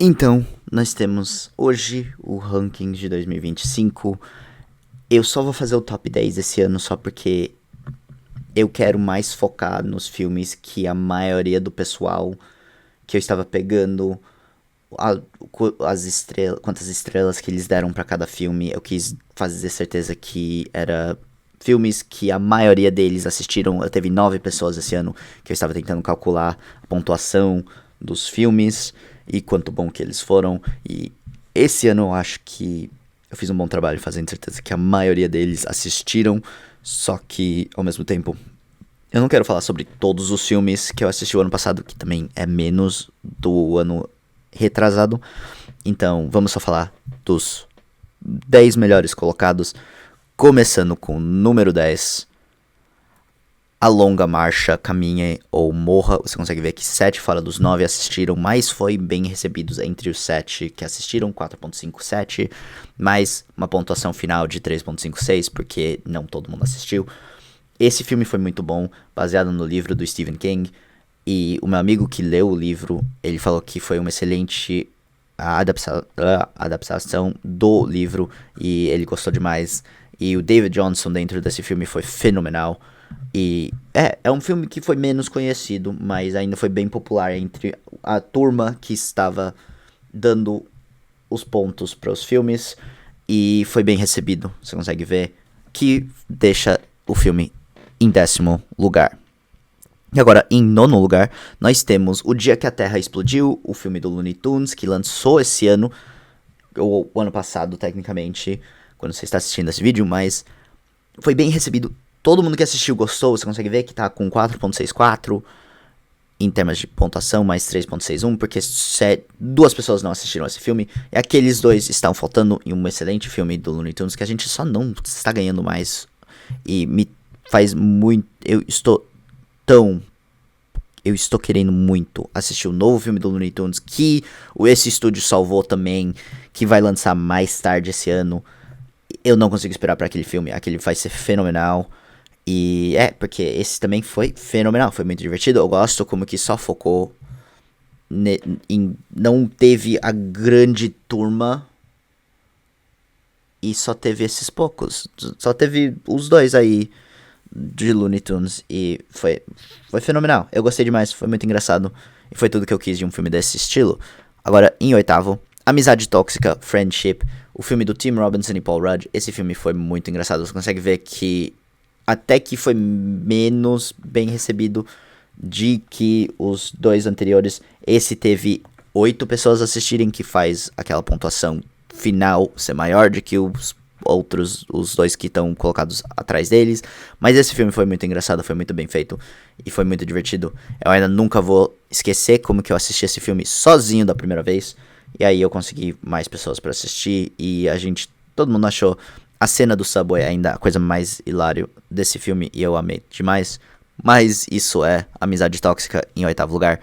Então, nós temos hoje o ranking de 2025. Eu só vou fazer o top 10 esse ano só porque eu quero mais focar nos filmes que a maioria do pessoal que eu estava pegando, as estrelas, quantas estrelas que eles deram pra cada filme. Eu quis fazer certeza que era filmes que a maioria deles assistiram. Eu teve 9 pessoas esse ano que eu estava tentando calcular a pontuação dos filmes e quanto bom que eles foram. E esse ano eu acho que eu fiz um bom trabalho fazendo certeza que a maioria deles assistiram. Só que, ao mesmo tempo, eu não quero falar sobre todos os filmes que eu assisti o ano passado, que também é menos do ano retrasado. Então, vamos só falar dos 10 melhores colocados. Começando com o número 10, A Longa Marcha, Caminhe ou Morra. Você consegue ver que 7 fora dos 9 assistiram, mas foi bem recebidos entre os 7 que assistiram, 4.57, mais uma pontuação final de 3.56, porque não todo mundo assistiu. Esse filme foi muito bom, baseado no livro do Stephen King, e o meu amigo que leu o livro, ele falou que foi uma excelente adaptação do livro, e ele gostou demais. E o David Johnson dentro desse filme foi fenomenal. E é um filme que foi menos conhecido, mas ainda foi bem popular entre a turma que estava dando os pontos para os filmes. E foi bem recebido, você consegue ver, que deixa o filme em 10º lugar. E agora, em 9º lugar, nós temos O Dia que a Terra Explodiu, o filme do Looney Tunes, que lançou esse ano, ou o ano passado, tecnicamente, quando você está assistindo esse vídeo, mas foi bem recebido. Todo mundo que assistiu gostou, você consegue ver que tá com 4.64 em termos de pontuação, mais 3.61, porque 2 pessoas não assistiram esse filme, e aqueles 2 estão faltando em um excelente filme do Looney Tunes, que a gente só não está ganhando mais, e me faz muito... Eu estou querendo muito assistir o novo filme do Looney Tunes, que esse estúdio salvou também, que vai lançar mais tarde esse ano. Eu não consigo esperar para aquele filme, aquele vai ser fenomenal. E porque esse também foi fenomenal, foi muito divertido. Eu gosto como que só focou não teve a grande turma e só teve esses poucos. Só teve os 2 aí de Looney Tunes e foi fenomenal. Eu gostei demais, foi muito engraçado e foi tudo que eu quis de um filme desse estilo. Agora, em 8º, Amizade Tóxica, Friendship, o filme do Tim Robinson e Paul Rudd. Esse filme foi muito engraçado. Você consegue ver que até que foi menos bem recebido de que os 2 anteriores. Esse teve 8 pessoas assistirem, que faz aquela pontuação final ser maior do que os outros, os 2 que estão colocados atrás deles. Mas esse filme foi muito engraçado, foi muito bem feito e foi muito divertido. Eu ainda nunca vou esquecer como que eu assisti esse filme sozinho da primeira vez. E aí eu consegui mais pessoas pra assistir e todo mundo achou a cena do Subway ainda a coisa mais hilário desse filme e eu amei demais. Mas isso é Amizade Tóxica em 8º lugar.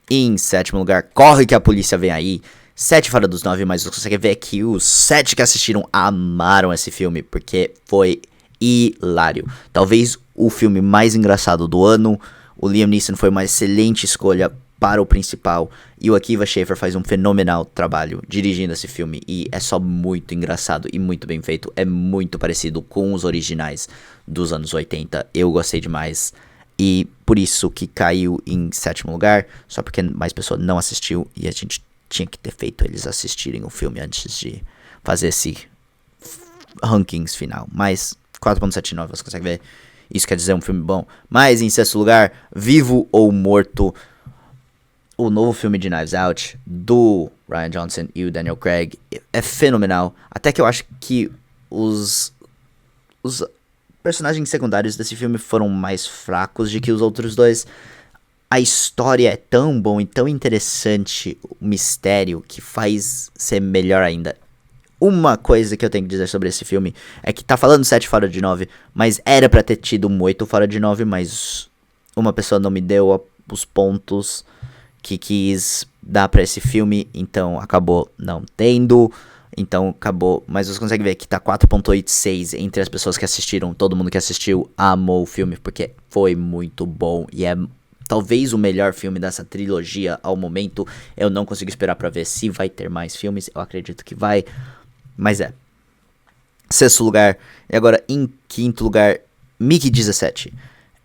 E em 7º lugar, Corre que a Polícia Vem Aí. 7 fora dos 9, mas você consegue ver que os 7 que assistiram amaram esse filme, porque foi hilário. Talvez o filme mais engraçado do ano. O Liam Neeson foi uma excelente escolha para o principal, e o Akiva Schaffer faz um fenomenal trabalho dirigindo esse filme, e é só muito engraçado e muito bem feito. É muito parecido com os originais dos anos 80, eu gostei demais, e por isso que caiu em 7º lugar, só porque mais pessoas não assistiu, e a gente tinha que ter feito eles assistirem o filme antes de fazer esse rankings final. Mas 4.79, você consegue ver, isso quer dizer um filme bom. Mas em 6º lugar, Vivo ou Morto, o novo filme de Knives Out, do Rian Johnson e o Daniel Craig, é fenomenal. Até que eu acho que os personagens secundários desse filme foram mais fracos do que os outros 2. A história é tão bom e tão interessante, o mistério, que faz ser melhor ainda. Uma coisa que eu tenho que dizer sobre esse filme é que tá falando 7 fora de 9, mas era pra ter tido um 8 fora de 9, mas uma pessoa não me deu os pontos que quis dar pra esse filme, então acabou não tendo, então acabou, mas você consegue ver que tá 4.86 entre as pessoas que assistiram, todo mundo que assistiu amou o filme, porque foi muito bom, e talvez o melhor filme dessa trilogia ao momento. Eu não consigo esperar pra ver se vai ter mais filmes. Eu acredito que vai. Mas é. Sexto lugar. E agora, em quinto lugar, Mickey 17.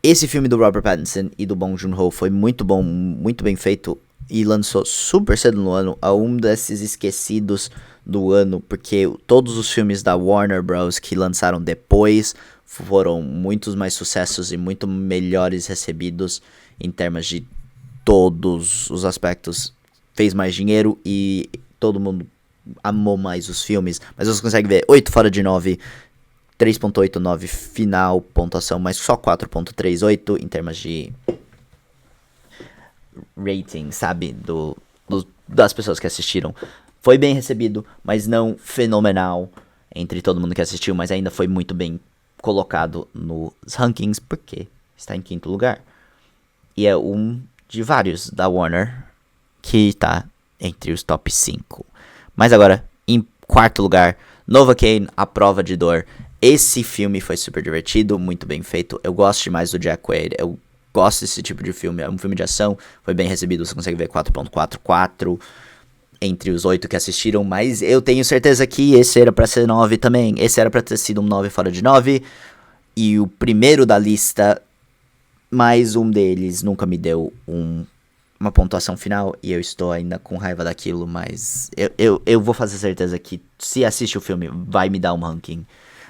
Esse filme do Robert Pattinson e do Bong Joon-ho foi muito bom, muito bem feito. E lançou super cedo no ano. A um desses esquecidos do ano. Porque todos os filmes da Warner Bros. Que lançaram depois foram muitos mais sucessos e muito melhores recebidos em termos de todos os aspectos. Fez mais dinheiro e todo mundo amou mais os filmes. Mas você consegue ver 8 fora de 9, 3.89 final, pontuação, mas só 4.38 em termos de rating, sabe? Das pessoas que assistiram. Foi bem recebido, mas não fenomenal entre todo mundo que assistiu, mas ainda foi muito bem colocado nos rankings, porque está em quinto lugar. E é um de vários da Warner que está entre os top 5. Mas agora, em quarto lugar, Novocaine, A Prova de Dor. Esse filme foi super divertido, muito bem feito. Eu gosto demais do Jack Quaid. Eu gosto desse tipo de filme. É um filme de ação, foi bem recebido. Você consegue ver 4.44 entre os 8 que assistiram. Mas eu tenho certeza que esse era pra ser 9 também. Esse era pra ter sido um 9 fora de 9. E o primeiro da lista, mais um deles nunca me deu uma pontuação final. E eu estou ainda com raiva daquilo. Mas eu vou fazer certeza que se assiste o filme, vai me dar um ranking.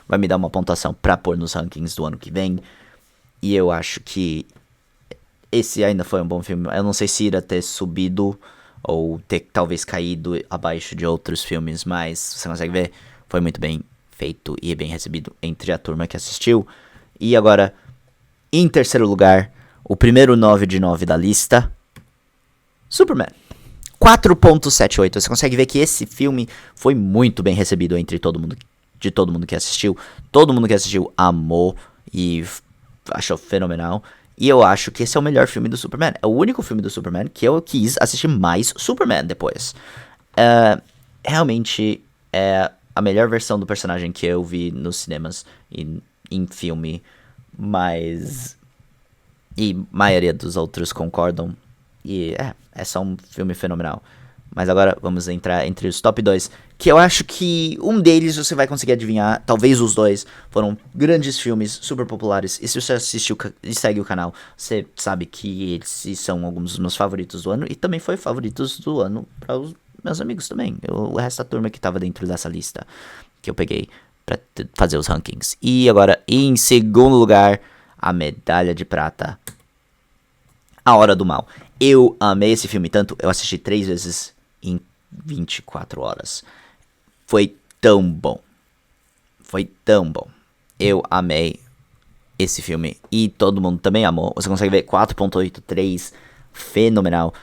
Vai me dar uma pontuação pra pôr nos rankings do ano que vem. E eu acho que esse ainda foi um bom filme. Eu não sei se irá ter subido ou ter talvez caído abaixo de outros filmes, mas você consegue ver, foi muito bem feito e bem recebido entre a turma que assistiu. E agora, em terceiro lugar, o primeiro 9 de 9 da lista, Superman. 4.78. Você consegue ver que esse filme foi muito bem recebido entre todo mundo que assistiu. Todo mundo que assistiu amou e achou fenomenal. E eu acho que esse é o melhor filme do Superman. É o único filme do Superman que eu quis assistir mais Superman depois. Realmente é a melhor versão do personagem que eu vi nos cinemas e em filme. Mas... E a maioria dos outros concordam. E é só um filme fenomenal. Mas agora vamos entrar entre os top 2. Que eu acho que um deles você vai conseguir adivinhar. Talvez os dois foram grandes filmes, super populares. E se você assistiu e segue o canal, você sabe que esses são alguns dos meus favoritos do ano. E também foi favoritos do ano para os meus amigos também. O resto da turma que tava dentro dessa lista que eu peguei pra fazer os rankings. E agora, em segundo lugar, a medalha de prata. A Hora do Mal. Eu amei esse filme tanto, eu assisti 3 vezes em 24 horas. Foi tão bom. Foi tão bom. Eu amei esse filme. E todo mundo também amou. Você consegue ver 4.83. Fenomenal.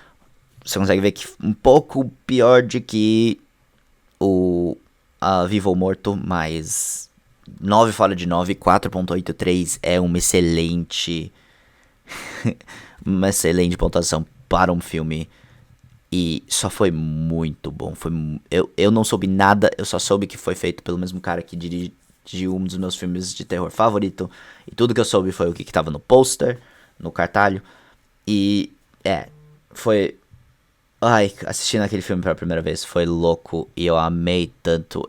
Você consegue ver que um pouco pior de que o Vivo ou Morto. Mas 9 fora de 9. 4.83 é uma excelente... uma excelente pontuação para um filme. E só foi muito bom. Eu não soube nada. Eu só soube que foi feito pelo mesmo cara que dirigiu um dos meus filmes de terror favorito. E tudo que eu soube foi o que tava no pôster, no cartaz. E foi... Ai, assistindo aquele filme pela primeira vez foi louco. E eu amei tanto.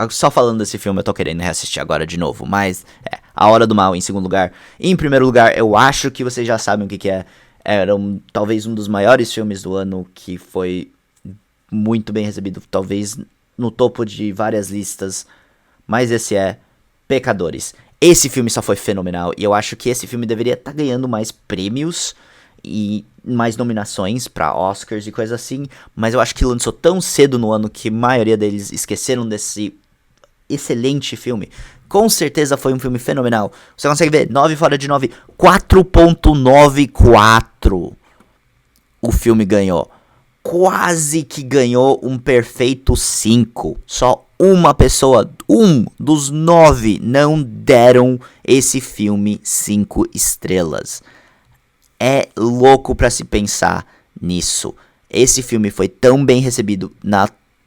Só falando desse filme eu tô querendo reassistir agora de novo. Mas A Hora do Mal em segundo lugar. E em primeiro lugar, eu acho que vocês já sabem o que é. Era talvez um dos maiores filmes do ano, que foi muito bem recebido, talvez no topo de várias listas, mas esse é Pecadores. Esse filme só foi fenomenal, e eu acho que esse filme deveria estar ganhando mais prêmios e mais nominações pra Oscars e coisa assim, mas eu acho que lançou tão cedo no ano que a maioria deles esqueceram desse excelente filme. Com certeza foi um filme fenomenal. Você consegue ver, 9 fora de 9, 4.94 o filme ganhou. Quase que ganhou um perfeito 5. Só uma pessoa, um dos 9, não deram esse filme 5 estrelas. É louco pra se pensar nisso. Esse filme foi tão bem recebido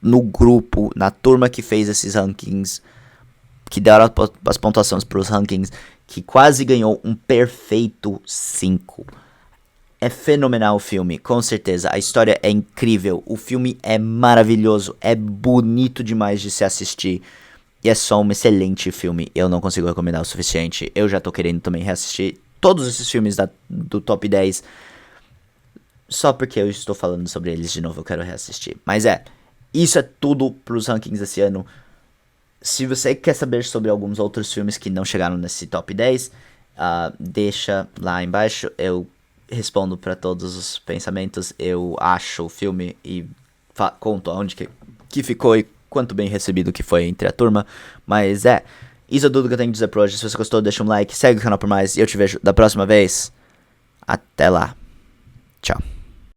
no grupo, na turma que fez esses rankings, que deram as pontuações para os rankings, que quase ganhou um perfeito 5. É fenomenal o filme, com certeza. A história é incrível, o filme é maravilhoso, é bonito demais de se assistir. E é só um excelente filme. Eu não consigo recomendar o suficiente. Eu já tô querendo também reassistir todos esses filmes do top 10. Só porque eu estou falando sobre eles de novo, eu quero reassistir. Mas isso é tudo pros rankings desse ano. Se você quer saber sobre alguns outros filmes que não chegaram nesse top 10, deixa lá embaixo. Eu respondo para todos os pensamentos. Eu acho o filme e conto aonde que ficou e quanto bem recebido que foi entre a turma. Mas isso é tudo que eu tenho que dizer por hoje. Se você gostou, deixa um like, segue o canal por mais e eu te vejo da próxima vez. Até lá. Tchau.